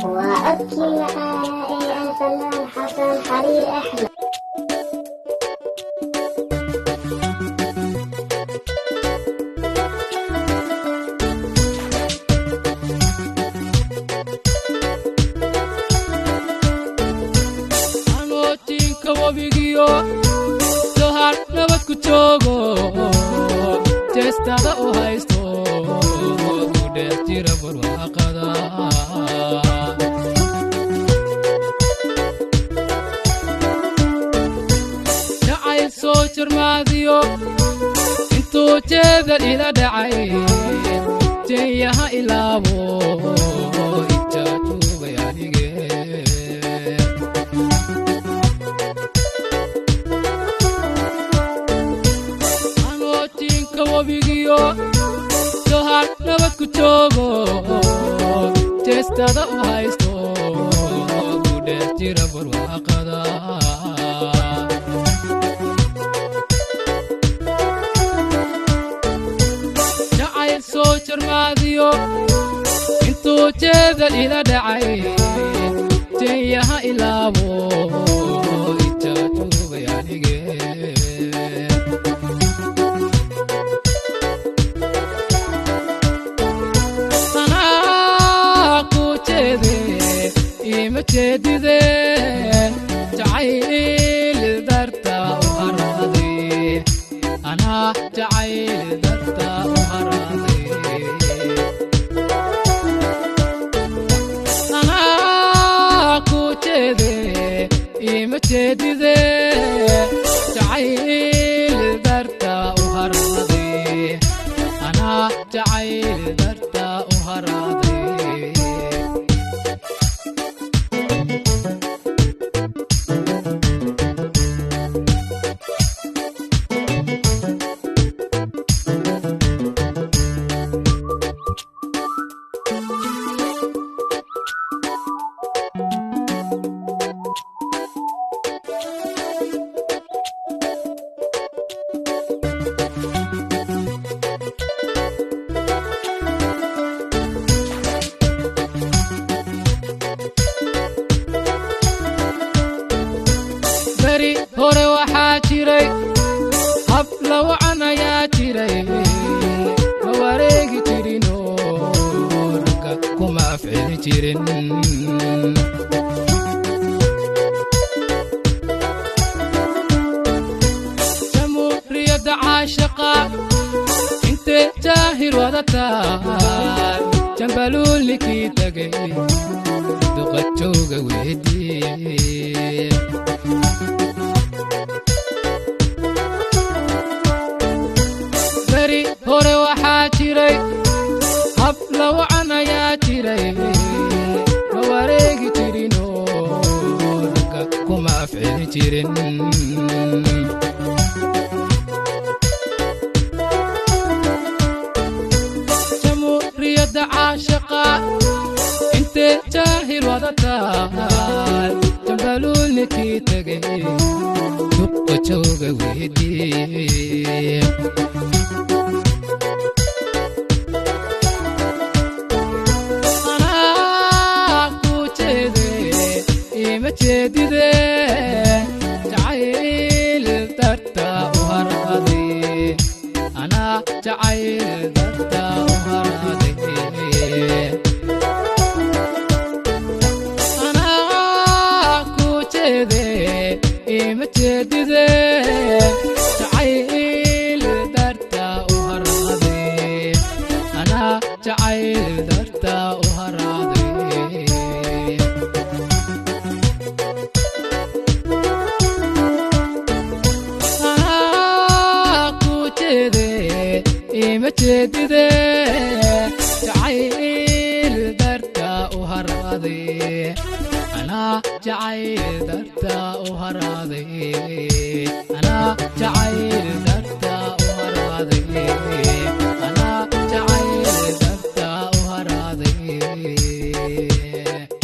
وأبكي معاي الفنان حسن حرير أحمد. Johar nabad ku joogo jeestada u haysto ku dhex jira barwaaqada jacayl soo jarmaadiyo intuu jeedal ila dhacay jeeyaha ilaabo ijaajubay anige Johar nabad ku joogo jeestada u haysto ku dhex jira barwaaqada jacayl soo jarmaadiyo intuu jeedal ila dhacay jeeyaha ilaabo ijaajubay anige مجدده جعيل درتا وهراضي أنا جعيل درتا وهراضي أنا كوجده مجدده جعيل درتا وهراضي أنا جعيل درتا وهراضي hore waxaa jiray hab lagu canayaa jiray ma wareegi jirinoo ragga kuma afceli jirin jamhuuriyadda caashaqa intee jaahir wadataan jambaluulnikii tagay duqajooga weydii hore waxaa jiray hab lagu canayaa jiray ma wareegi jirinoo ragga kuma afceli jirin jamhuuriyadda caashaqa intee jaahil wadataan jambaluulnikii tagay duqajooga weydii مجدده جعيل درتا وهراضي أنا جعيل درتا وهراضي أنا كوجده مجدده جعيل درتا وهراضي أنا جعيل درتا وهراضي مجدده جعيل درتا وهراضي أنا جعيل درتا وهراضي أنا جعيل درتا وهراضي أنا جعيل درتا وهراضي dhashay